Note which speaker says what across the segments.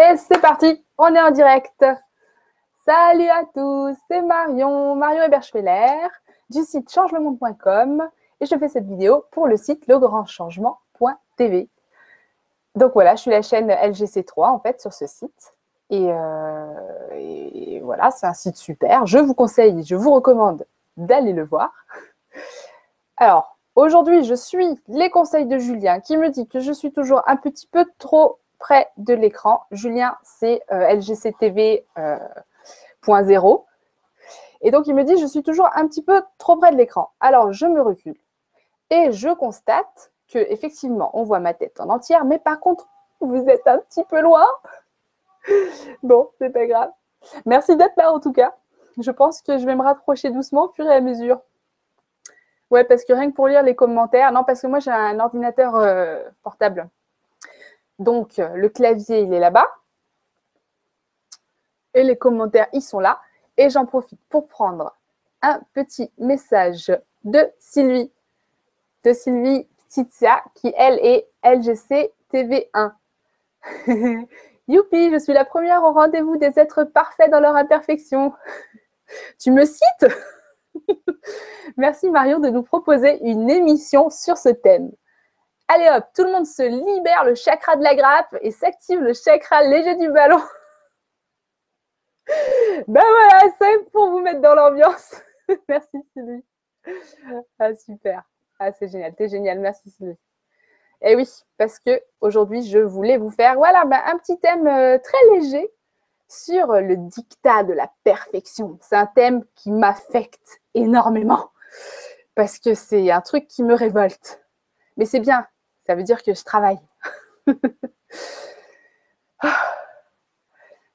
Speaker 1: Et c'est parti, on est en direct. Salut à tous, c'est Marion Eberschweller du site changelemonde.com et je fais cette vidéo pour le site legrandchangement.tv. Donc voilà, je suis la chaîne LGC3 en fait sur ce site. Et voilà, c'est un site super. Je vous conseille, je vous recommande d'aller le voir. Alors, aujourd'hui, je suis les conseils de Julien qui me dit que je suis toujours un petit peu trop près de l'écran. Julien, c'est LGCTV 0.0. Et donc, il me dit je suis toujours un petit peu trop près de l'écran. Alors, je me recule et je constate que effectivement, on voit ma tête en entière, mais par contre, vous êtes un petit peu loin. Bon, c'est pas grave. Merci d'être là en tout cas. Je pense que je vais me rapprocher doucement au fur et à mesure. Ouais, parce que rien que pour lire les commentaires, non, parce que moi j'ai un ordinateur portable. Donc, le clavier, il est là-bas. Et les commentaires, ils sont là. Et j'en profite pour prendre un petit message de Sylvie Titia, qui elle est LGC TV1. Youpi, je suis la première au rendez-vous des êtres parfaits dans leur imperfection. Tu me cites? Merci Marion de nous proposer une émission sur ce thème. Allez hop, tout le monde se libère le chakra de la grappe et s'active le chakra léger du ballon. Ben voilà, c'est pour vous mettre dans l'ambiance. Merci Sylvie. Ah super. Ah c'est génial, t'es génial, merci Sylvie. Et oui, parce que aujourd'hui je voulais vous faire voilà, un petit thème très léger sur le diktat de la perfection. C'est un thème qui m'affecte énormément parce que c'est un truc qui me révolte. Mais c'est bien, ça veut dire que je travaille.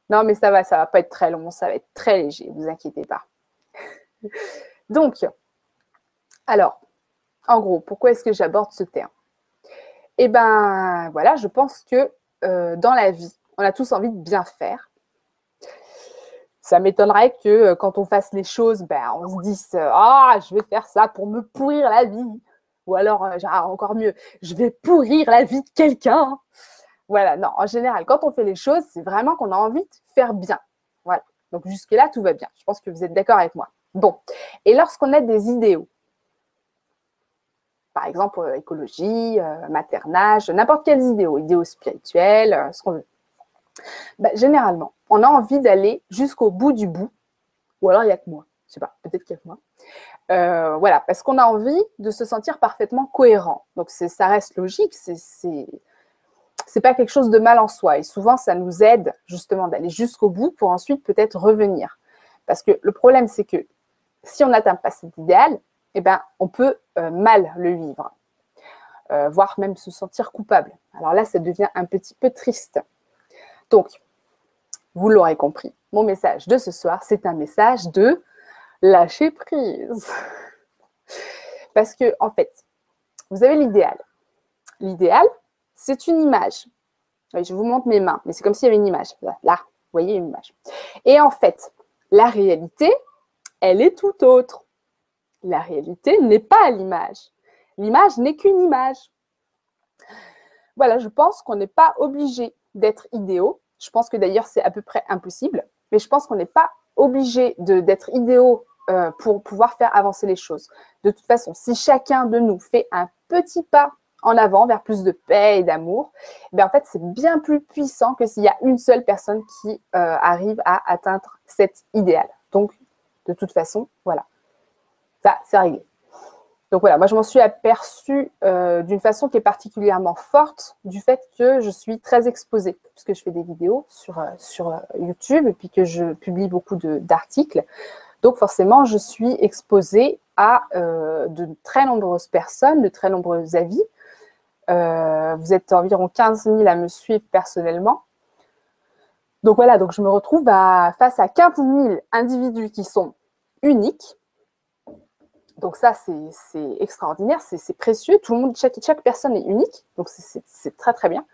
Speaker 1: Non, mais ça va pas être très long, ça va être très léger, vous inquiétez pas. Donc, alors, en gros, pourquoi est-ce que j'aborde ce thème? Eh ben, voilà, je pense que dans la vie, on a tous envie de bien faire. Ça m'étonnerait que quand on fasse les choses, on se dise « Ah, je vais faire ça pour me pourrir la vie ». Ou alors, encore mieux, « Je vais pourrir la vie de quelqu'un ». Voilà, non, en général, quand on fait les choses, c'est vraiment qu'on a envie de faire bien. Voilà, donc jusque-là, tout va bien. Je pense que vous êtes d'accord avec moi. Bon, et lorsqu'on a des idéaux, par exemple écologie, maternage, n'importe quels idéaux spirituels, ce qu'on veut, généralement, on a envie d'aller jusqu'au bout du bout, ou alors il n'y a que moi, je ne sais pas, peut-être qu'il y a que moi. Voilà, parce qu'on a envie de se sentir parfaitement cohérent. Donc ça reste logique, c'est pas quelque chose de mal en soi. Et souvent, ça nous aide justement d'aller jusqu'au bout pour ensuite peut-être revenir. Parce que le problème, c'est que si on n'atteint pas cet idéal, on peut mal le vivre, voire même se sentir coupable. Alors là, ça devient un petit peu triste. Donc, vous l'aurez compris, mon message de ce soir, c'est un message de lâcher prise. Parce que, en fait, vous avez l'idéal. L'idéal, c'est une image. Je vous montre mes mains, mais c'est comme s'il y avait une image. Là, vous voyez une image. Et en fait, la réalité, elle est tout autre. La réalité n'est pas l'image. L'image n'est qu'une image. Voilà, je pense qu'on n'est pas obligé d'être idéaux. Je pense que d'ailleurs, c'est à peu près impossible. Mais je pense qu'on n'est pas obligé d'être idéaux pour pouvoir faire avancer les choses. De toute façon, si chacun de nous fait un petit pas en avant vers plus de paix et d'amour, en fait, c'est bien plus puissant que s'il y a une seule personne qui arrive à atteindre cet idéal. Donc, de toute façon, voilà. Ça, c'est réglé. Donc voilà, moi je m'en suis aperçue d'une façon qui est particulièrement forte du fait que je suis très exposée, puisque je fais des vidéos sur YouTube et puis que je publie beaucoup d'articles. Donc forcément, je suis exposée à de très nombreuses personnes, de très nombreux avis. Vous êtes environ 15 000 à me suivre personnellement. Donc voilà, donc je me retrouve face à 15 000 individus qui sont uniques. Donc ça, c'est extraordinaire, c'est précieux. Tout le monde, chaque personne est unique, donc c'est très très bien.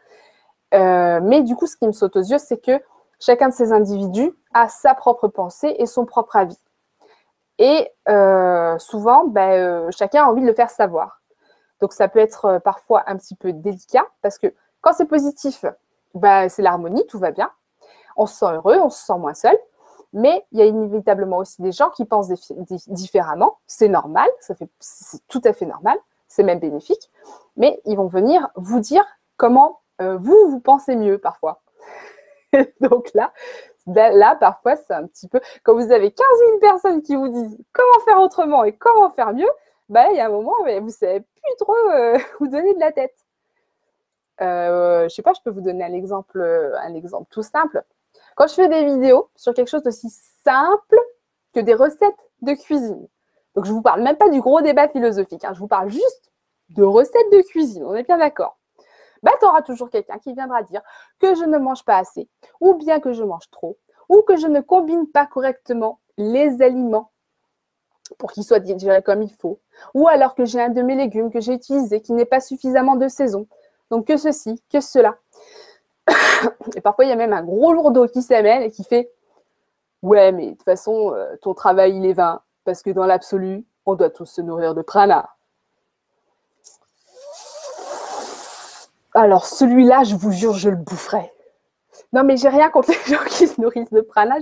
Speaker 1: Mais du coup, ce qui me saute aux yeux, c'est que chacun de ces individus a sa propre pensée et son propre avis. Et souvent, chacun a envie de le faire savoir. Donc ça peut être parfois un petit peu délicat, parce que quand c'est positif, c'est l'harmonie, tout va bien. on se sent heureux, on se sent moins seul. Mais il y a inévitablement aussi des gens qui pensent différemment. C'est normal, c'est tout à fait normal, c'est même bénéfique. Mais ils vont venir vous dire comment vous pensez mieux parfois. Donc là, parfois, c'est un petit peu… Quand vous avez 15 000 personnes qui vous disent comment faire autrement et comment faire mieux, il y a un moment, vous ne savez plus trop vous donner de la tête. Je ne sais pas, je peux vous donner un exemple tout simple. Quand je fais des vidéos sur quelque chose d'aussi simple que des recettes de cuisine, donc je ne vous parle même pas du gros débat philosophique, je vous parle juste de recettes de cuisine, on est bien d'accord. Tu auras toujours quelqu'un qui viendra dire que je ne mange pas assez, ou bien que je mange trop, ou que je ne combine pas correctement les aliments pour qu'ils soient digérés comme il faut, ou alors que j'ai un de mes légumes que j'ai utilisé qui n'est pas suffisamment de saison, donc que ceci, que cela. Et parfois, il y a même un gros lourdeau qui s'amène et qui fait « Ouais, mais de toute façon, ton travail, il est vain, parce que dans l'absolu, on doit tous se nourrir de prana. » Alors, celui-là, je vous jure, je le boufferai. Non, mais j'ai rien contre les gens qui se nourrissent de prana.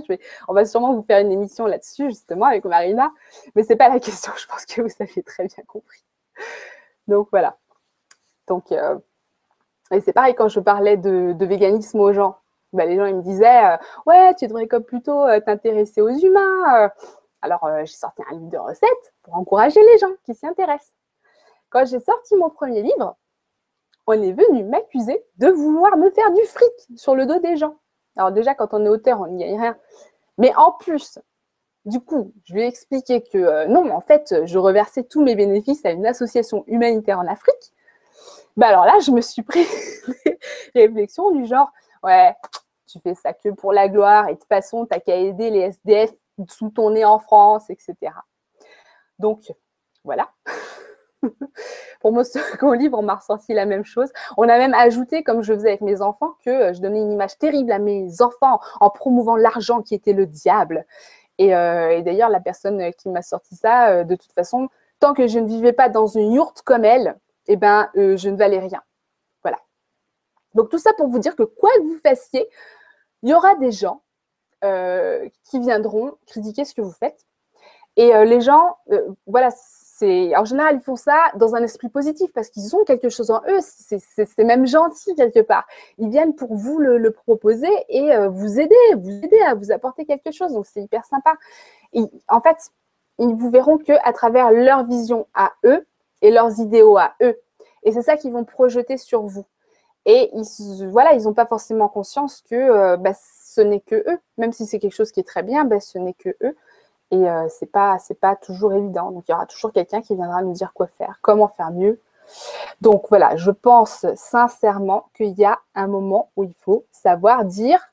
Speaker 1: On va sûrement vous faire une émission là-dessus, justement, avec Marina. Mais ce n'est pas la question, je pense que vous avez très bien compris. Donc, voilà. Donc, et c'est pareil, quand je parlais de véganisme aux gens, les gens ils me disaient ouais, tu devrais comme plutôt t'intéresser aux humains. Alors, j'ai sorti un livre de recettes pour encourager les gens qui s'y intéressent. Quand j'ai sorti mon premier livre, on est venu m'accuser de vouloir me faire du fric sur le dos des gens. Alors déjà, quand on est auteur, on n'y gagne rien. Mais en plus, du coup, je lui ai expliqué que non, en fait, je reversais tous mes bénéfices à une association humanitaire en Afrique. Alors là, je me suis pris des réflexions du genre, ouais, tu fais ça que pour la gloire et de toute façon, t'as qu'à aider les SDF sous ton nez en France, etc. Donc, voilà. Pour mon second livre, on m'a ressorti la même chose. On a même ajouté, comme je faisais avec mes enfants, que je donnais une image terrible à mes enfants en promouvant l'argent qui était le diable. Et d'ailleurs, la personne qui m'a sorti ça, de toute façon, tant que je ne vivais pas dans une yourte comme elle, je ne valais rien. Voilà. Donc, tout ça pour vous dire que quoi que vous fassiez, il y aura des gens qui viendront critiquer ce que vous faites. Et les gens, voilà, en général, ils font ça dans un esprit positif parce qu'ils ont quelque chose en eux. C'est même gentil quelque part. Ils viennent pour vous le proposer et vous aider à vous apporter quelque chose. Donc, c'est hyper sympa. Et, en fait, ils vous verront qu'à travers leur vision à eux et leurs idéaux à eux. Et c'est ça qu'ils vont projeter sur vous. Et ils n'ont pas forcément conscience que ce n'est que eux. Même si c'est quelque chose qui est très bien, ce n'est que eux. Et c'est pas toujours évident. Donc, il y aura toujours quelqu'un qui viendra nous dire quoi faire, comment faire mieux. Donc, voilà, je pense sincèrement qu'il y a un moment où il faut savoir dire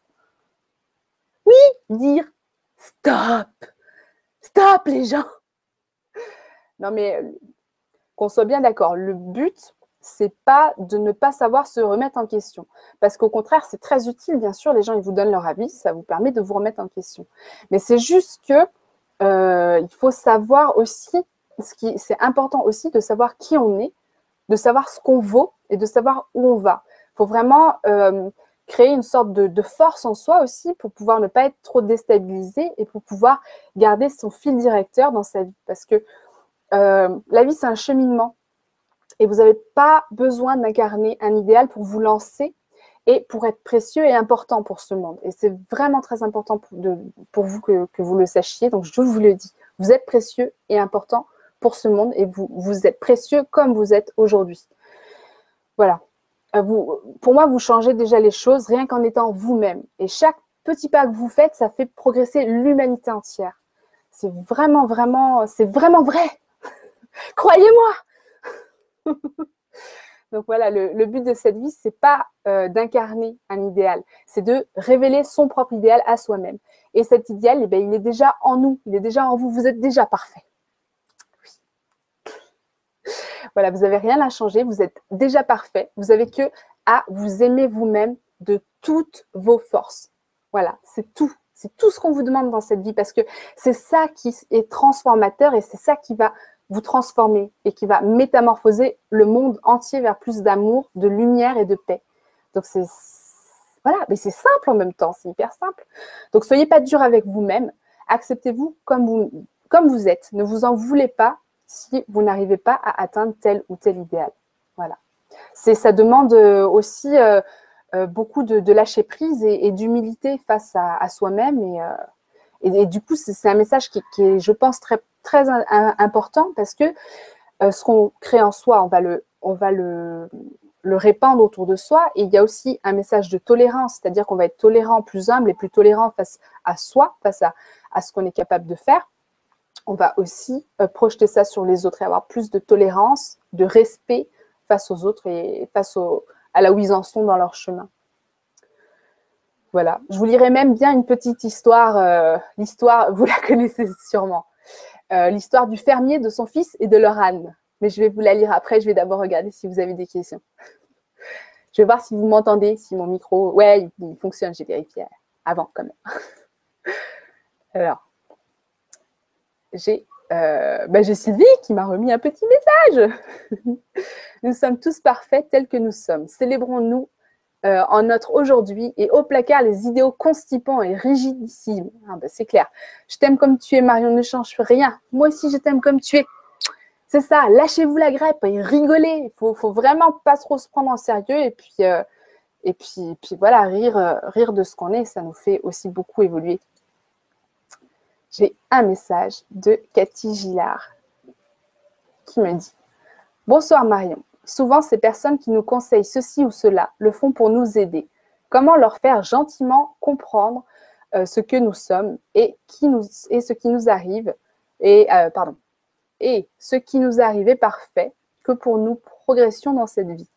Speaker 1: oui, dire stop. Stop, les gens. Non, mais qu'on soit bien d'accord, le but, c'est pas de ne pas savoir se remettre en question. Parce qu'au contraire, c'est très utile, bien sûr, les gens, ils vous donnent leur avis, ça vous permet de vous remettre en question. Mais c'est juste que il faut savoir aussi, c'est important aussi de savoir qui on est, de savoir ce qu'on vaut et de savoir où on va. Il faut vraiment créer une sorte de force en soi aussi pour pouvoir ne pas être trop déstabilisé et pour pouvoir garder son fil directeur dans sa vie. Parce que la vie, c'est un cheminement et vous n'avez pas besoin d'incarner un idéal pour vous lancer et pour être précieux et important pour ce monde. Et c'est vraiment très important pour vous que vous le sachiez. Donc, je vous le dis, vous êtes précieux et important pour ce monde et vous êtes précieux comme vous êtes aujourd'hui. Voilà. Pour moi, vous changez déjà les choses rien qu'en étant vous-même. Et chaque petit pas que vous faites, ça fait progresser l'humanité entière. C'est vraiment, c'est vraiment vrai. Croyez-moi. Donc voilà, le but de cette vie, c'est pas d'incarner un idéal, c'est de révéler son propre idéal à soi-même. Et cet idéal, il est déjà en nous, il est déjà en vous, vous êtes déjà parfait. Oui. Voilà, vous n'avez rien à changer, vous êtes déjà parfait, vous n'avez que à vous aimer vous-même de toutes vos forces. Voilà, c'est tout ce qu'on vous demande dans cette vie parce que c'est ça qui est transformateur et c'est ça qui va vous transformer et qui va métamorphoser le monde entier vers plus d'amour, de lumière et de paix. Donc, Voilà, mais c'est simple en même temps, c'est hyper simple. Donc, soyez pas dur avec vous-même. Acceptez-vous comme vous êtes. Ne vous en voulez pas si vous n'arrivez pas à atteindre tel ou tel idéal. Voilà. Ça demande aussi beaucoup de lâcher prise et d'humilité face à soi-même. Et du coup, c'est un message qui est, je pense, très, très important parce que ce qu'on crée en soi, on va le répandre autour de soi. Et il y a aussi un message de tolérance, c'est-à-dire qu'on va être tolérant, plus humble et plus tolérant face à soi, face à ce qu'on est capable de faire. On va aussi projeter ça sur les autres et avoir plus de tolérance, de respect face aux autres et face à là où ils en sont dans leur chemin. Voilà. Je vous lirai même bien une petite histoire. L'histoire, vous la connaissez sûrement. L'histoire du fermier, de son fils et de leur âne. Mais je vais vous la lire après. Je vais d'abord regarder si vous avez des questions. Je vais voir si vous m'entendez, si mon micro... Ouais, il fonctionne, j'ai vérifié avant quand même. Alors, j'ai Sylvie qui m'a remis un petit message. Nous sommes tous parfaits tels que nous sommes. Célébrons-nous en notre aujourd'hui et au placard les idéaux constipants et rigidissimes. Ah c'est clair. Je t'aime comme tu es, Marion, ne change rien. Moi aussi, je t'aime comme tu es. C'est ça, lâchez-vous la grippe et rigolez. Il faut vraiment pas trop se prendre en sérieux et puis voilà, rire de ce qu'on est, ça nous fait aussi beaucoup évoluer. J'ai un message de Cathy Gillard qui me dit « Bonsoir Marion. Souvent, ces personnes qui nous conseillent ceci ou cela le font pour nous aider. Comment leur faire gentiment comprendre ce que nous sommes et ce qui nous arrive et ce qui nous arrive est parfait que pour nous progressions dans cette vie. »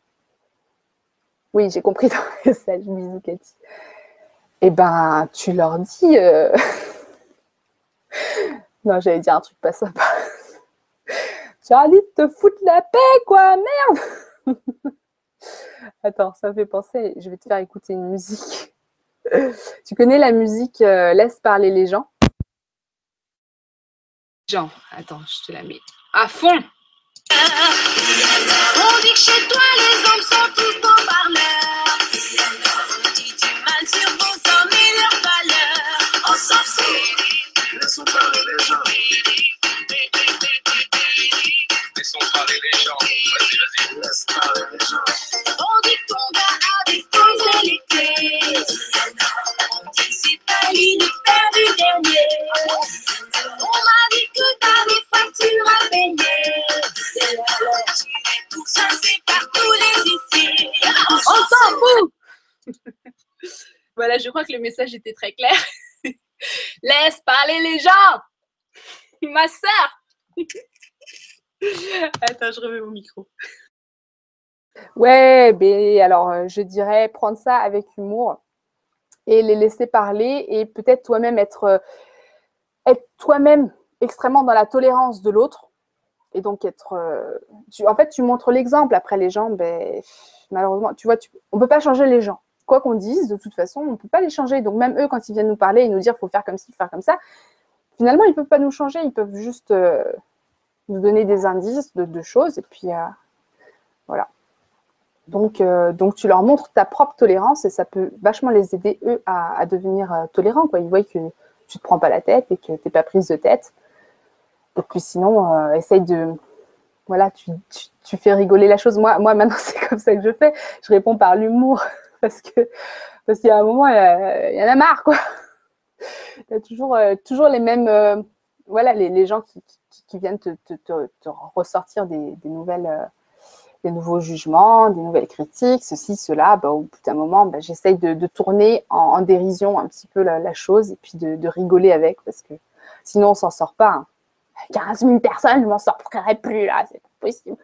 Speaker 1: Oui, j'ai compris ton message. Bisous, Cathy. Eh ben, tu leur dis... Non, j'allais dire un truc pas sympa. Tu as dit de te foutre la paix, quoi, merde. Attends, ça me fait penser, je vais te faire écouter une musique. Tu connais la musique Laisse parler les gens? Attends, je te la mets à fond. On dit que chez toi, les hommes sont tous bons parleurs. On dit du mal sur vos hommes et leurs valeurs. On s'en fout. Laissons parler les gens. Laissons parler les gens. Vas-y. Laisse parler les gens. On dit que ton gars a des fausses qualités. On dit que c'est pas lui le père du dernier. On m'a dit que t'as des factures à payer. Alors tu es pour ça, c'est partout les ici. On s'en fout. Voilà, je crois que le message était très clair. Laisse parler les gens. Ma sœur. Attends, je remets mon micro. Ouais, mais alors je dirais prendre ça avec humour et les laisser parler et peut-être toi-même être toi-même extrêmement dans la tolérance de l'autre et donc en fait tu montres l'exemple. Après les gens, malheureusement, tu vois, on ne peut pas changer les gens. Quoi qu'on dise, de toute façon, on ne peut pas les changer. Donc même eux, quand ils viennent nous parler et nous dire faut faire comme ci, faire comme ça, finalement ils ne peuvent pas nous changer, ils peuvent juste nous donner des indices de choses et puis voilà. Donc tu leur montres ta propre tolérance et ça peut vachement les aider, eux, à devenir tolérants, quoi. Ils voient que tu ne te prends pas la tête et que tu n'es pas prise de tête. Et puis sinon, essaye de... Voilà, tu fais rigoler la chose. Moi maintenant, c'est comme ça que je fais. Je réponds par l'humour parce qu'il y a un moment, il y en a marre, quoi. Il y a toujours les mêmes... voilà, les gens qui viennent te ressortir des nouvelles... des nouveaux jugements, des nouvelles critiques, ceci, cela, au bout d'un moment, j'essaye de tourner en dérision un petit peu la chose et puis de rigoler avec parce que sinon on s'en sort pas. Hein. 15 000 personnes, je m'en sortirai plus là, c'est pas possible.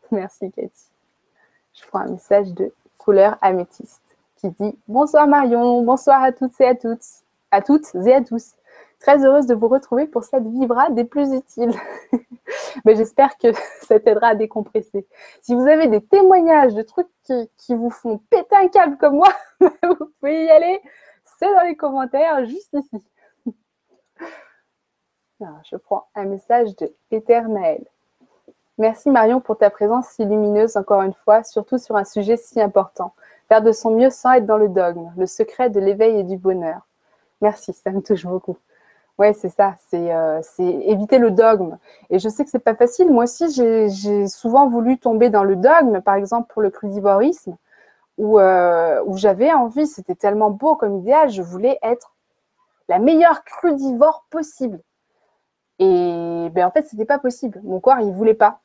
Speaker 1: Merci Cathy. Je prends un message de couleur améthyste qui dit « Bonsoir Marion, bonsoir à toutes et à tous. Très heureuse de vous retrouver pour cette vibra des plus utiles. » Mais j'espère que ça t'aidera à décompresser. Si vous avez des témoignages de trucs qui vous font péter un câble comme moi, vous pouvez y aller. C'est dans les commentaires, juste ici. Alors, je prends un message de Éternel. Merci Marion pour ta présence si lumineuse, encore une fois, surtout sur un sujet si important. Faire de son mieux sans être dans le dogme. Le secret de l'éveil et du bonheur. Merci, ça me touche beaucoup. Ouais, c'est ça, c'est éviter le dogme. Et je sais que c'est pas facile. Moi aussi, j'ai souvent voulu tomber dans le dogme, par exemple pour le crudivorisme, où j'avais envie, c'était tellement beau comme idéal, je voulais être la meilleure crudivore possible. Et ben, en fait, c'était pas possible. Mon corps, il voulait pas.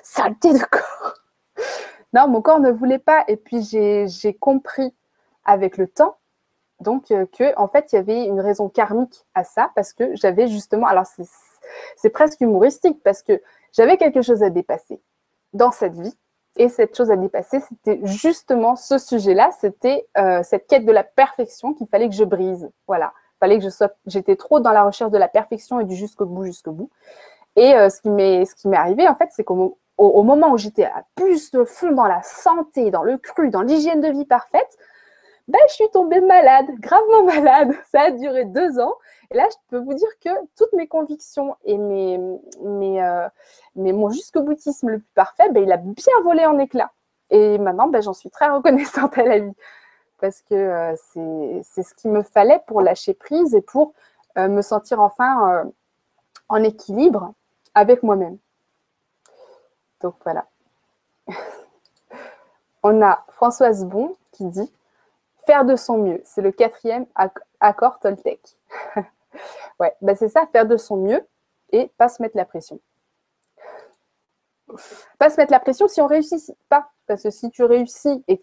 Speaker 1: Saleté de corps. Non, mon corps ne voulait pas. Et puis, j'ai compris avec le temps, donc, que en fait, il y avait une raison karmique à ça, parce que j'avais justement, alors c'est presque humoristique, parce que j'avais quelque chose à dépasser dans cette vie, et cette chose à dépasser, c'était justement ce sujet-là, c'était cette quête de la perfection qu'il fallait que je brise, voilà, il fallait que j'étais trop dans la recherche de la perfection et du jusqu'au bout, et ce qui m'est arrivé, en fait, c'est qu'au moment où j'étais à plus de fond dans la santé, dans le cru, dans l'hygiène de vie parfaite, ben, je suis tombée malade, gravement malade. Ça a duré 2 ans. Et là, je peux vous dire que toutes mes convictions et mon jusqu'au-boutisme le plus parfait, ben, il a bien volé en éclats. Et maintenant, ben, j'en suis très reconnaissante à la vie. Parce que c'est ce qu'il me fallait pour lâcher prise et pour me sentir enfin en équilibre avec moi-même. Donc voilà. On a Françoise Bon qui dit « Faire de son mieux », c'est le 4e accord Toltec. Ouais, ben c'est ça, faire de son mieux et pas se mettre la pression. Pas se mettre la pression si on réussit pas. Parce que si tu réussis et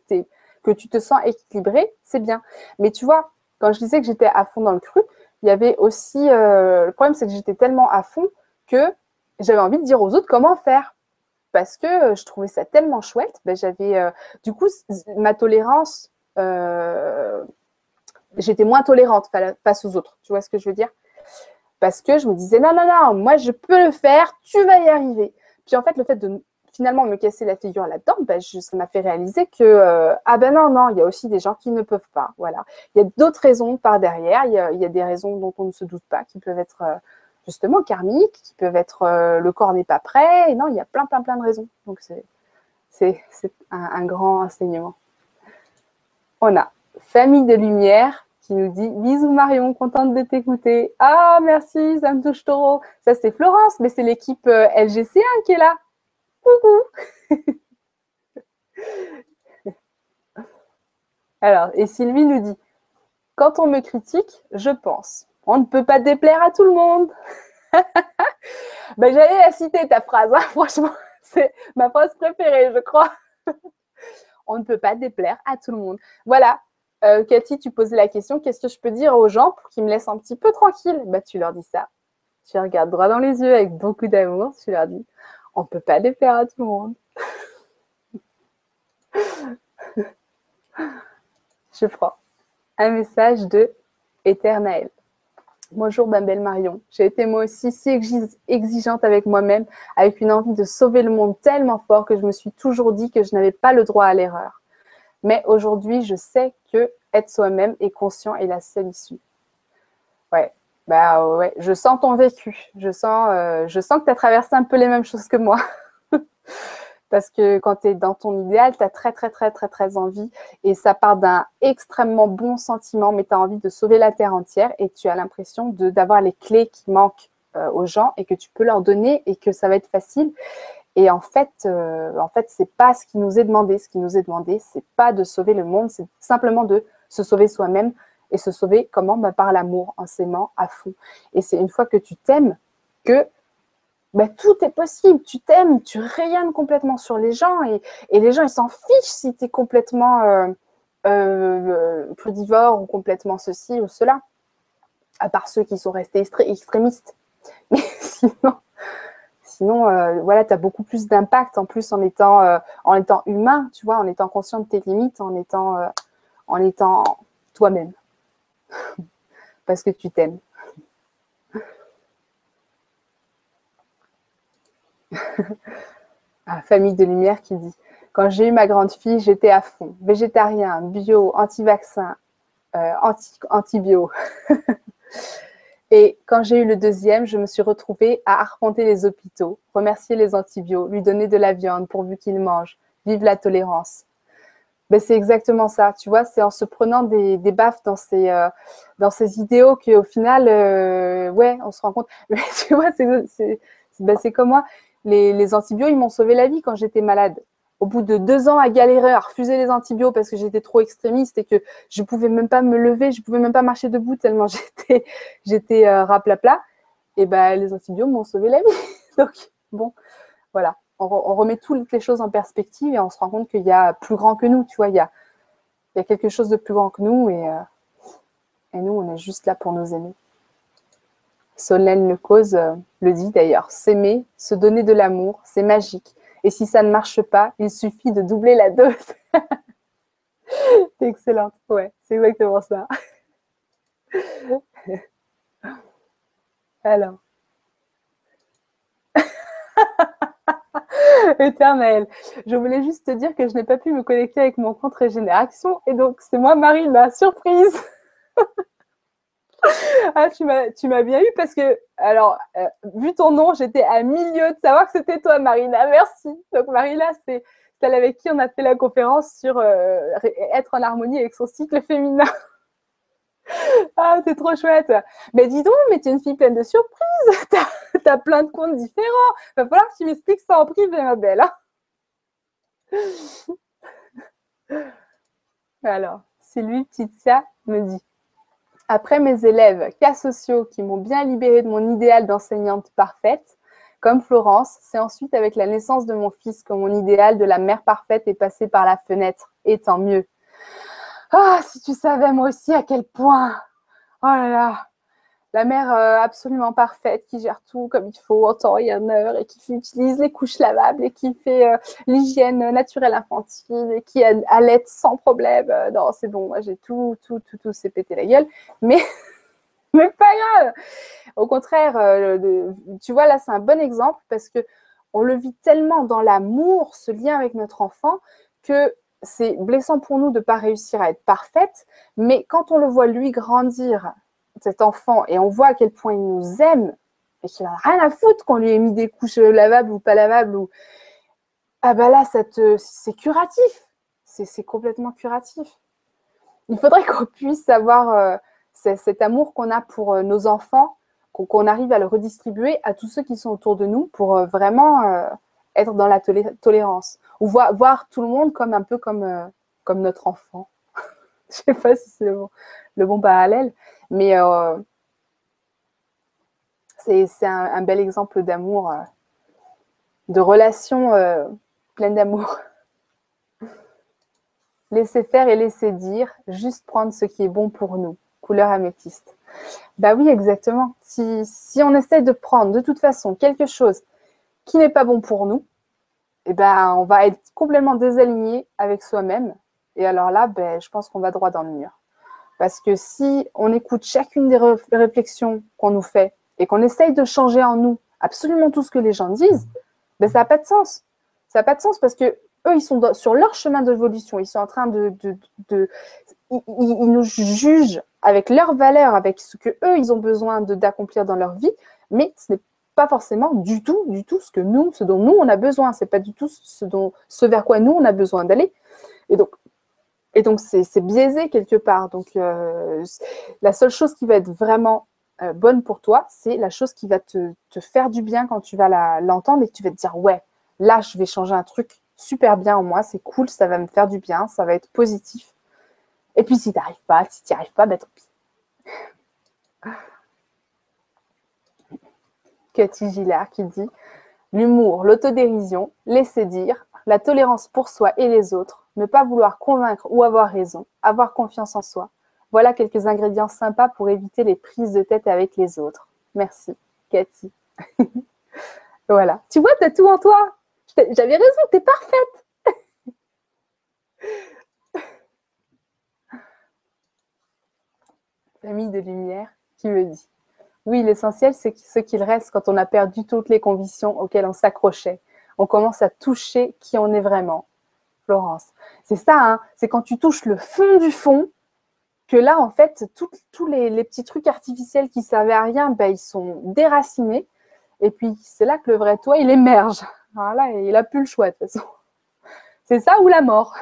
Speaker 1: que tu te sens équilibré, c'est bien. Mais tu vois, quand je disais que j'étais à fond dans le cru, il y avait aussi... le problème, c'est que j'étais tellement à fond que j'avais envie de dire aux autres comment faire. Parce que je trouvais ça tellement chouette. Ben, j'avais... du coup, ma tolérance... j'étais moins tolérante face aux autres. Tu vois ce que je veux dire? Parce que je me disais, non, non, non, moi, je peux le faire, tu vas y arriver. Puis en fait, le fait de finalement me casser la figure là-dedans, ben, ça m'a fait réaliser que, ah ben non, non, il y a aussi des gens qui ne peuvent pas. Voilà. Il y a d'autres raisons par derrière. Il y a des raisons dont on ne se doute pas, qui peuvent être justement karmiques, qui peuvent être le corps n'est pas prêt. Et non, il y a plein, plein, plein de raisons. Donc, c'est un grand enseignement. On a Famille de Lumière qui nous dit « Bisous Marion, contente de t'écouter. » Ah, merci, ça me touche trop. Ça, c'est Florence, mais c'est l'équipe LGC1 qui est là. Coucou. Alors, et Sylvie nous dit « Quand on me critique, je pense. On ne peut pas déplaire à tout le monde. » Ben, j'allais la citer, ta phrase. Hein, franchement, c'est ma phrase préférée, je crois. On ne peut pas déplaire à tout le monde. Voilà. Cathy, tu posais la question, qu'est-ce que je peux dire aux gens pour qu'ils me laissent un petit peu tranquille? Bah, tu leur dis ça. Tu les regardes droit dans les yeux avec beaucoup d'amour. Tu leur dis, on ne peut pas déplaire à tout le monde. Je prends un message de Éternel. Bonjour, ma belle Marion. J'ai été moi aussi si exigeante avec moi-même, avec une envie de sauver le monde tellement fort que je me suis toujours dit que je n'avais pas le droit à l'erreur. Mais aujourd'hui, je sais que être soi-même et conscient est la seule issue. Ouais, bah ouais, je sens ton vécu. Je sens que tu as traversé un peu les mêmes choses que moi. Parce que quand tu es dans ton idéal, tu as très, très, très, très, très envie. Et ça part d'un extrêmement bon sentiment, mais tu as envie de sauver la Terre entière et tu as l'impression d'avoir les clés qui manquent aux gens et que tu peux leur donner et que ça va être facile. Et en fait, c'est pas ce qui nous est demandé. Ce qui nous est demandé, c'est pas de sauver le monde, c'est simplement de se sauver soi-même. Et se sauver comment? Bah, par l'amour, en s'aimant à fond. Et c'est une fois que tu t'aimes que bah, tout est possible. Tu t'aimes, tu rayonnes complètement sur les gens et les gens, ils s'en fichent si tu es complètement crudivore ou complètement ceci ou cela. À part ceux qui sont restés extrémistes. Mais Sinon, voilà, tu as beaucoup plus d'impact en plus en étant humain, tu vois, en étant conscient de tes limites, en étant toi-même. Parce que tu t'aimes. Famille de Lumière qui dit « Quand j'ai eu ma grande fille, j'étais à fond. Végétarien, bio, anti-vaccin, anti-bio. Et quand j'ai eu le deuxième, je me suis retrouvée à arpenter les hôpitaux, remercier les antibiotiques, lui donner de la viande pourvu qu'il mange. Vive la tolérance. » Ben, c'est exactement ça, tu vois, c'est en se prenant des baffes dans ces idéaux qu'au final, ouais, on se rend compte. Mais tu vois, c'est comme moi, les antibiotiques, ils m'ont sauvé la vie quand j'étais malade. Au bout de 2 ans à galérer, à refuser les antibiotiques parce que j'étais trop extrémiste et que je pouvais même pas me lever, je pouvais même pas marcher debout tellement j'étais raplapla, et ben les antibiotiques m'ont sauvé la vie. Donc, bon, voilà. On remet toutes les choses en perspective et on se rend compte qu'il y a plus grand que nous, tu vois, il y a quelque chose de plus grand que nous et nous, on est juste là pour nous aimer. Solène Lecause le dit d'ailleurs, s'aimer, se donner de l'amour, c'est magique. Et si ça ne marche pas, il suffit de doubler la dose. C'est excellente, ouais, c'est exactement ça. Alors, éternel, je voulais juste te dire que je n'ai pas pu me connecter avec mon compte Régénération et donc c'est moi, Marie, la surprise. Ah, tu m'as bien eu parce que, alors, vu ton nom, j'étais à milieu de savoir que c'était toi, Marina. Merci. Donc, Marina, c'est celle avec qui on a fait la conférence sur être en harmonie avec son cycle féminin. Ah, c'est trop chouette. Mais dis donc, mais tu es une fille pleine de surprises. T'as plein de comptes différents. Va falloir que tu m'expliques ça en privé, ma belle. Alors, Sylvie Petitsia me dit: après mes élèves cas sociaux qui m'ont bien libérée de mon idéal d'enseignante parfaite, comme Florence, c'est ensuite avec la naissance de mon fils que mon idéal de la mère parfaite est passé par la fenêtre. Et tant mieux. Ah, si tu savais moi aussi à quel point. Oh là là. La mère absolument parfaite qui gère tout comme il faut en temps et en heure et qui utilise les couches lavables et qui fait l'hygiène naturelle infantile et qui allait sans problème. Non, c'est bon, moi j'ai tout s'est pété la gueule. Mais mais pas grave. Au contraire, tu vois, là, c'est un bon exemple parce que on le vit tellement dans l'amour, ce lien avec notre enfant, que c'est blessant pour nous de ne pas réussir à être parfaite. Mais quand on le voit lui grandir, cet enfant, et on voit à quel point il nous aime et qu'il n'a rien à foutre qu'on lui ait mis des couches lavables ou pas lavables, ou ah bah là, c'est curatif. C'est complètement curatif. Il faudrait qu'on puisse avoir cet amour qu'on a pour nos enfants, qu'on arrive à le redistribuer à tous ceux qui sont autour de nous pour vraiment être dans la tolérance. Ou voir tout le monde comme un peu comme notre enfant. Je ne sais pas si c'est le bon parallèle, mais c'est un bel exemple d'amour, de relation pleine d'amour. Laisser faire et laisser dire, juste prendre ce qui est bon pour nous. Couleur améthyste. Bah oui, exactement. Si on essaie de prendre de toute façon quelque chose qui n'est pas bon pour nous, eh ben, on va être complètement désaligné avec soi-même. Et alors là, ben, je pense qu'on va droit dans le mur. Parce que si on écoute chacune des réflexions qu'on nous fait et qu'on essaye de changer en nous absolument tout ce que les gens disent, ben, ça n'a pas de sens. Ça n'a pas de sens parce que eux, ils sont sur leur chemin d'évolution. Ils sont en train ils nous jugent avec leurs valeurs, avec ce que eux, ils ont besoin d'accomplir dans leur vie, mais ce n'est pas forcément du tout ce dont nous, on a besoin. C'est pas du tout ce vers quoi nous, on a besoin d'aller. Et donc c'est biaisé quelque part. Donc, la seule chose qui va être vraiment bonne pour toi, c'est la chose qui va te faire du bien quand tu vas l'entendre et que tu vas te dire, ouais, là, je vais changer un truc super bien en moi, c'est cool, ça va me faire du bien, ça va être positif. Et puis, si tu n'y arrives pas, ben tant pis. Cathy Gillard qui dit: l'humour, l'autodérision, laisser dire, la tolérance pour soi et les autres, ne pas vouloir convaincre ou avoir raison, avoir confiance en soi. Voilà quelques ingrédients sympas pour éviter les prises de tête avec les autres. Merci, Cathy. Voilà. Tu vois, t'as tout en toi. J'avais raison, t'es parfaite. Famille de lumière qui me dit: oui, l'essentiel, c'est ce qu'il reste quand on a perdu toutes les convictions auxquelles on s'accrochait. On commence à toucher qui on est vraiment. Florence. C'est ça, hein, c'est quand tu touches le fond du fond que là, en fait, tous les petits trucs artificiels qui servaient à rien, ben, ils sont déracinés. Et puis, c'est là que le vrai toi, il émerge. Voilà, et il n'a plus le choix, de toute façon. C'est ça ou la mort.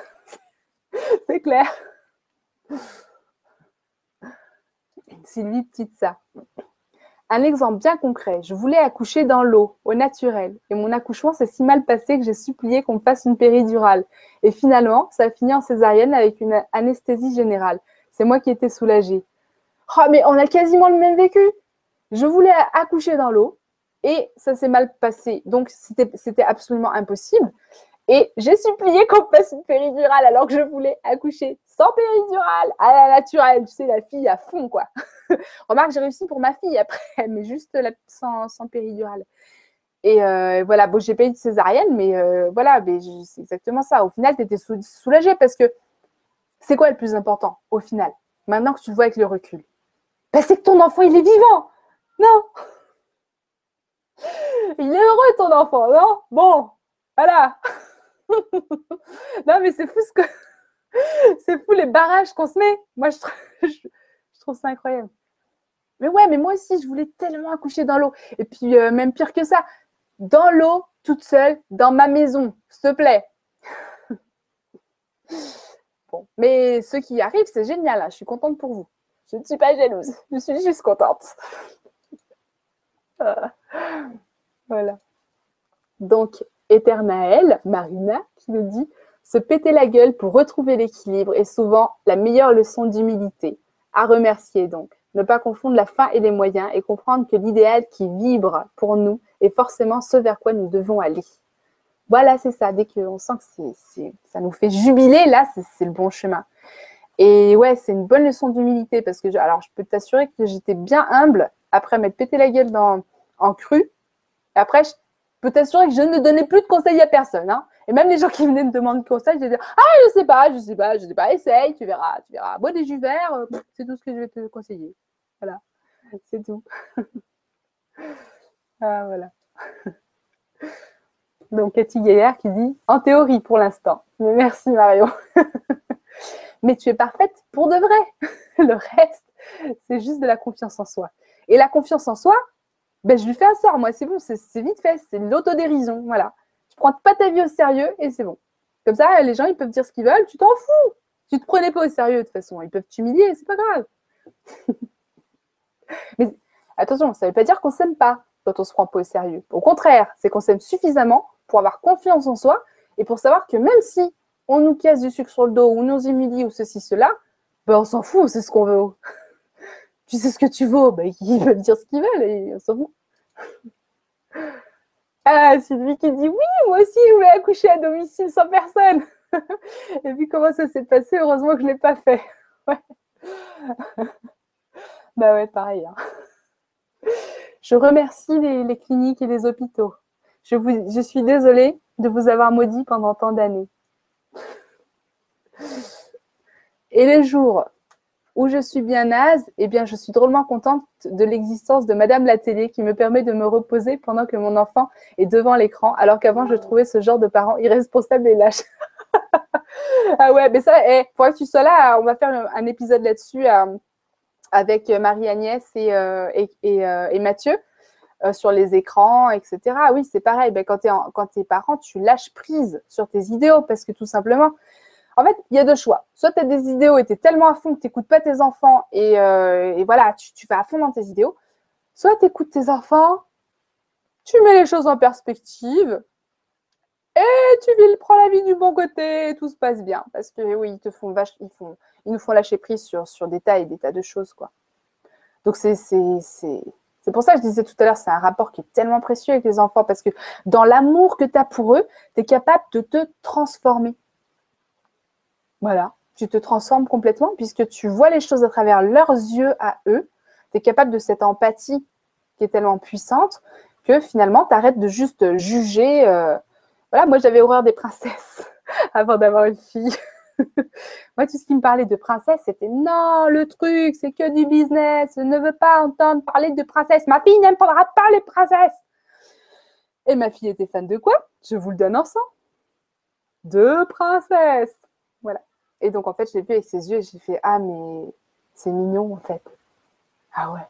Speaker 1: C'est clair. Sylvie Petitsa. Un exemple bien concret. Je voulais accoucher dans l'eau, au naturel. Et mon accouchement s'est si mal passé que j'ai supplié qu'on me fasse une péridurale. Et finalement, ça a fini en césarienne avec une anesthésie générale. C'est moi qui étais soulagée. Oh, mais on a quasiment le même vécu. Je voulais accoucher dans l'eau et ça s'est mal passé. Donc, c'était absolument impossible. Et j'ai supplié qu'on me fasse une péridurale alors que je voulais accoucher sans péridurale, à la naturelle. Tu sais, la fille à fond, quoi. Remarque, j'ai réussi pour ma fille après, mais juste sans péridurale. Et voilà, bon, j'ai pas eu de césarienne, mais voilà, mais c'est exactement ça. Au final, tu étais soulagée parce que c'est quoi le plus important au final, maintenant que tu le vois avec le recul? Ben, c'est que ton enfant, il est vivant. Non, il est heureux, ton enfant, non? Bon, voilà. Non, mais c'est fou c'est fou les barrages qu'on se met. Moi, je trouve ça incroyable. Mais ouais, mais moi aussi, je voulais tellement accoucher dans l'eau. Et puis, même pire que ça, dans l'eau, toute seule, dans ma maison, s'il te plaît. Bon, mais ce qui arrive, c'est génial. Hein. Je suis contente pour vous. Je ne suis pas jalouse. Je suis juste contente. Voilà. Donc, Éternaël, Marina, qui nous dit se péter la gueule pour retrouver l'équilibre est souvent la meilleure leçon d'humilité. À remercier donc. Ne pas confondre la fin et les moyens et comprendre que l'idéal qui vibre pour nous est forcément ce vers quoi nous devons aller. Voilà, c'est ça. Dès qu'on sent que ça nous fait jubiler, là, c'est le bon chemin. Et ouais, c'est une bonne leçon d'humilité parce que, alors, je peux t'assurer que j'étais bien humble après m'être pété la gueule en cru. Et après, je peux t'assurer que je ne donnais plus de conseils à personne. Hein. Et même les gens qui venaient me demander conseils, je disais ah, je sais pas, essaye, tu verras. Bois des jus verts, c'est tout ce que je vais te conseiller. Voilà, c'est tout. Ah, voilà. Donc, Cathy Gaillard qui dit en théorie pour l'instant. Mais merci, Mario. Mais tu es parfaite pour de vrai. Le reste, c'est juste de la confiance en soi. Et la confiance en soi, ben, je lui fais un sort, moi, c'est bon, c'est vite fait, c'est l'autodérision, voilà. Tu prends pas ta vie au sérieux et c'est bon. Comme ça, les gens, ils peuvent dire ce qu'ils veulent, tu t'en fous. Tu te prenais pas au sérieux de toute façon, ils peuvent t'humilier, c'est pas grave. Mais attention, ça veut pas dire qu'on s'aime pas quand on se prend pas au sérieux. Au contraire, c'est qu'on s'aime suffisamment pour avoir confiance en soi et pour savoir que même si on nous casse du sucre sur le dos ou nous humilie ou ceci, cela, ben on s'en fout, c'est ce qu'on veut. Tu sais ce que tu vaux, ben ils peuvent dire ce qu'ils veulent et on s'en fout. Ah, Sylvie qui dit oui, moi aussi je voulais accoucher à domicile sans personne. Et puis comment ça s'est passé, heureusement que je ne l'ai pas fait. Ouais. Bah ouais, pareil. Hein. Je remercie les cliniques et les hôpitaux. Je suis désolée de vous avoir maudit pendant tant d'années. Et les jours où je suis bien naze, eh bien, je suis drôlement contente de l'existence de Madame la télé qui me permet de me reposer pendant que mon enfant est devant l'écran, alors qu'avant, je trouvais ce genre de parents irresponsables et lâches. Ah ouais, mais ça, faudrait que tu sois là. On va faire un épisode là-dessus avec Marie-Agnès et Mathieu sur les écrans, etc. Oui, c'est pareil. Ben, quand t'es parent, tu lâches prise sur tes idéaux parce que tout simplement, en fait, il y a deux choix. Soit tu as des idéaux et tu es tellement à fond que tu n'écoutes pas tes enfants et voilà, tu vas à fond dans tes idéaux. Soit tu écoutes tes enfants, tu mets les choses en perspective et prends la vie du bon côté et tout se passe bien. Parce que oui, ils nous font lâcher prise sur des tas et des tas de choses, quoi. Donc c'est pour ça que je disais tout à l'heure, c'est un rapport qui est tellement précieux avec les enfants parce que dans l'amour que tu as pour eux, tu es capable de te transformer. Voilà, tu te transformes complètement puisque tu vois les choses à travers leurs yeux à eux. Tu es capable de cette empathie qui est tellement puissante que finalement, tu arrêtes de juste juger. Voilà, moi, j'avais horreur des princesses avant d'avoir une fille. Moi, tout ce qui me parlait de princesse, c'était non, le truc, c'est que du business. Je ne veux pas entendre parler de princesse. Ma fille n'aimera pas les princesses. Et ma fille était fan de quoi? Je vous le donne ensemble. De princesse. Voilà. Et donc, en fait, je l'ai vu avec ses yeux et j'ai fait ah, mais c'est mignon, en fait. Ah ouais.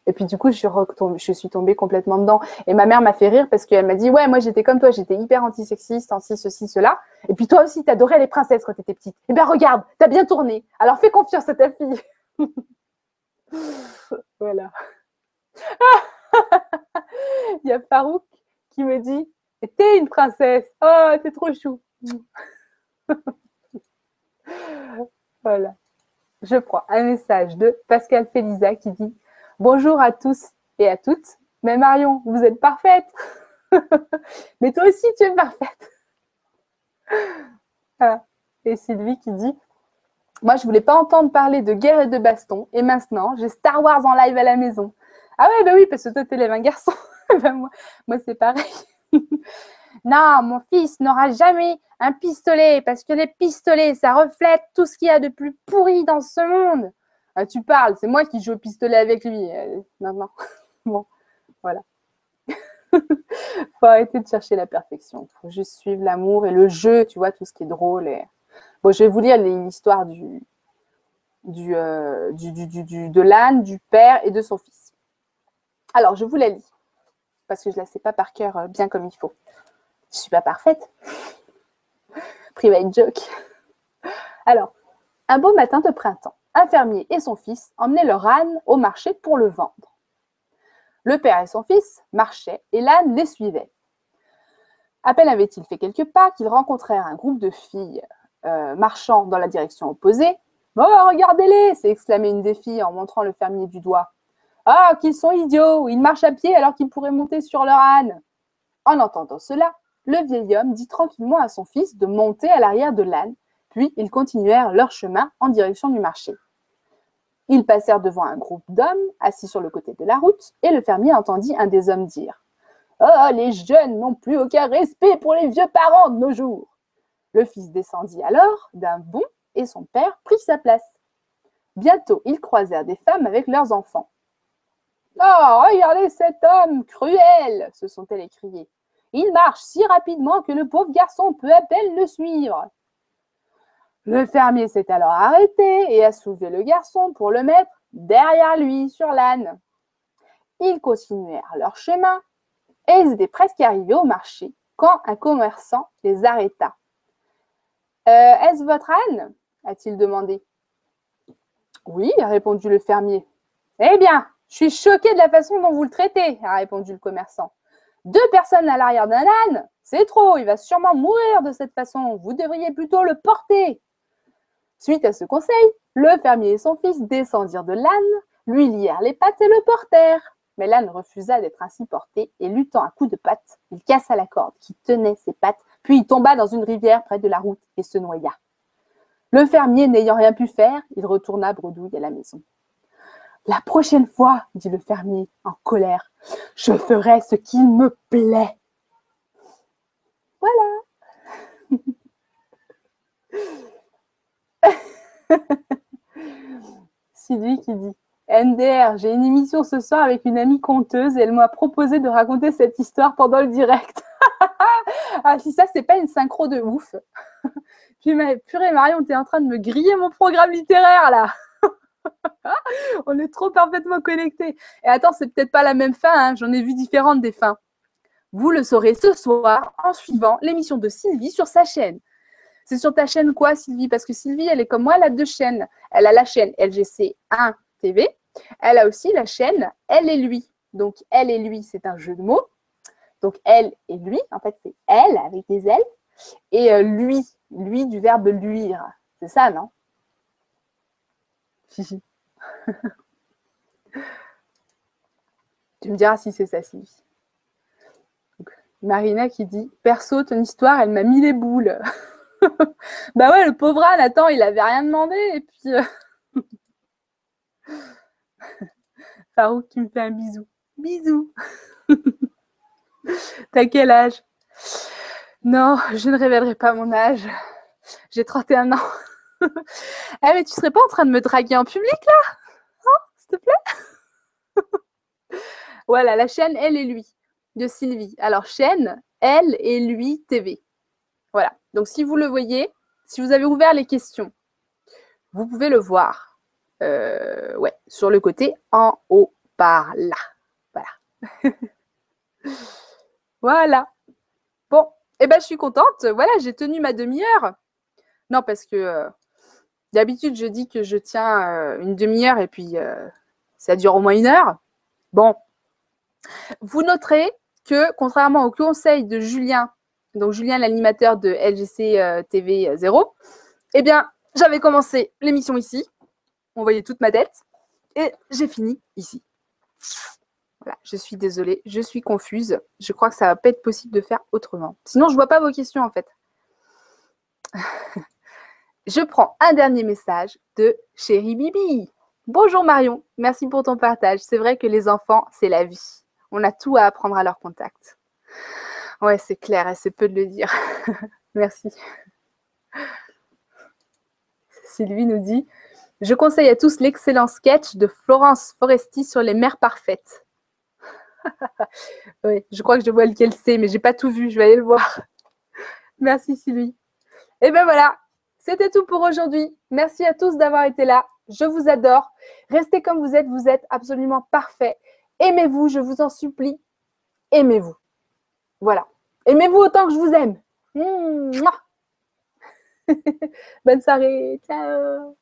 Speaker 1: Et puis du coup, je suis tombée complètement dedans. Et ma mère m'a fait rire parce qu'elle m'a dit, ouais, moi j'étais comme toi, j'étais hyper anti-sexiste, anti-ceci, cela. Et puis toi aussi, t'adorais les princesses quand t'étais petite. Eh bien regarde, t'as bien tourné. Alors fais confiance à ta fille. Voilà. Il y a Farouk qui me dit, t'es une princesse. Oh, t'es trop chou. Voilà. Je prends un message de Pascal Félisa qui dit « Bonjour à tous et à toutes. Mais Marion, vous êtes parfaite. Mais toi aussi, tu es parfaite. » Ah. Et Sylvie qui dit « Moi, je voulais pas entendre parler de guerre et de baston. Et maintenant, j'ai Star Wars en live à la maison. » Ah ouais, bah oui, parce que toi, t'élèves un garçon. Ben moi c'est pareil. Non, mon fils n'aura jamais un pistolet parce que les pistolets, ça reflète tout ce qu'il y a de plus pourri dans ce monde. Ah, tu parles, c'est moi qui joue au pistolet avec lui maintenant. Bon, voilà. Faut arrêter de chercher la perfection. Faut juste suivre l'amour et le jeu, tu vois, tout ce qui est drôle. Et... Bon, je vais vous lire l'histoire de l'âne, du père et de son fils. Alors, je vous la lis parce que je ne la sais pas par cœur bien comme il faut. Je ne suis pas parfaite. Private joke. Alors, un beau matin de printemps, un fermier et son fils emmenaient leur âne au marché pour le vendre. Le père et son fils marchaient et l'âne les suivait. À peine avait-il fait quelques pas qu'ils rencontrèrent un groupe de filles marchant dans la direction opposée. « Oh, regardez-les !» s'est exclamée une des filles en montrant le fermier du doigt. « Ah, qu'ils sont idiots! Ils marchent à pied alors qu'ils pourraient monter sur leur âne !» En entendant cela, le vieil homme dit tranquillement à son fils de monter à l'arrière de l'âne, puis ils continuèrent leur chemin en direction du marché. Ils passèrent devant un groupe d'hommes assis sur le côté de la route et le fermier entendit un des hommes dire « Oh, les jeunes n'ont plus aucun respect pour les vieux parents de nos jours !» Le fils descendit alors d'un bond et son père prit sa place. Bientôt, ils croisèrent des femmes avec leurs enfants. « Oh, regardez cet homme cruel !» se sont-elles écriées. « Il marche si rapidement que le pauvre garçon peut à peine le suivre. » Le fermier s'est alors arrêté et a soulevé le garçon pour le mettre derrière lui sur l'âne. Ils continuèrent leur chemin et ils étaient presque arrivés au marché quand un commerçant les arrêta. « Est-ce votre âne ?» a-t-il demandé. « Oui, » a répondu le fermier. « Eh bien, je suis choqué de la façon dont vous le traitez, » a répondu le commerçant. « 2 personnes à l'arrière d'un âne, c'est trop, il va sûrement mourir de cette façon. Vous devriez plutôt le porter. » Suite à ce conseil, le fermier et son fils descendirent de l'âne, lui lièrent les pattes et le portèrent. Mais l'âne refusa d'être ainsi porté et luttant à coups de patte, il cassa la corde qui tenait ses pattes, puis il tomba dans une rivière près de la route et se noya. Le fermier n'ayant rien pu faire, il retourna bredouille à la maison. « La prochaine fois, dit le fermier en colère, je ferai ce qu'il me plaît. » Voilà. Sylvie qui dit « NDR, j'ai une émission ce soir avec une amie conteuse et elle m'a proposé de raconter cette histoire pendant le direct. » Ah, si ça, c'est pas une synchro de ouf. Puis, purée, Marion, t'es en train de me griller mon programme littéraire, là. On est trop parfaitement connectés. Et attends, c'est peut-être pas la même fin, hein. J'en ai vu différentes des fins. Vous le saurez ce soir en suivant l'émission de Sylvie sur sa chaîne. C'est sur ta chaîne quoi, Sylvie? Parce que Sylvie, elle est comme moi, elle a 2 chaînes. Elle a la chaîne LGC1 TV. Elle a aussi la chaîne Elle et lui. Donc, Elle et lui, c'est un jeu de mots. Donc, elle et lui, en fait, c'est elle avec des L. Et lui du verbe luire. C'est ça, non? Tu me diras si c'est ça, Sylvie. Donc, Marina qui dit « Perso, ton histoire, elle m'a mis les boules. » Bah ouais, le pauvre âne, attends, il avait rien demandé. Et puis, Farouk qui me fait un bisou. Bisous. T'as quel âge? Non, je ne révélerai pas mon âge. J'ai 31 ans. Eh, mais tu serais pas en train de me draguer en public, là? Hein, s'il te plaît? Voilà, la chaîne Elle et lui, de Sylvie. Alors, chaîne Elle et lui TV. Voilà. Donc, si vous le voyez, si vous avez ouvert les questions, vous pouvez le voir. Ouais, sur le côté en haut par là. Voilà. Voilà. Bon, eh ben, je suis contente. Voilà, j'ai tenu ma demi-heure. Non, parce que d'habitude, je dis que je tiens une demi-heure et puis ça dure au moins 1 heure. Bon, vous noterez que contrairement au conseil de Julien, donc Julien, l'animateur de LGC TV 0, eh bien, j'avais commencé l'émission ici. On voyait toute ma tête. Et j'ai fini ici. Voilà, je suis désolée, je suis confuse. Je crois que ça va pas être possible de faire autrement. Sinon, je vois pas vos questions en fait. Je prends un dernier message de Chérie Bibi. Bonjour Marion, merci pour ton partage. C'est vrai que les enfants, c'est la vie. On a tout à apprendre à leur contact. Ouais, c'est clair, et c'est peu de le dire. Merci. Sylvie nous dit « Je conseille à tous l'excellent sketch de Florence Foresti sur les mères parfaites. » Oui, je crois que je vois lequel c'est, mais j'ai pas tout vu, je vais aller le voir. Merci Sylvie. Et ben voilà, c'était tout pour aujourd'hui. Merci à tous d'avoir été là. Je vous adore. Restez comme vous êtes absolument parfaits. Aimez-vous, je vous en supplie. Aimez-vous. Voilà. Aimez-vous autant que je vous aime. Mouah. Bonne soirée. Ciao.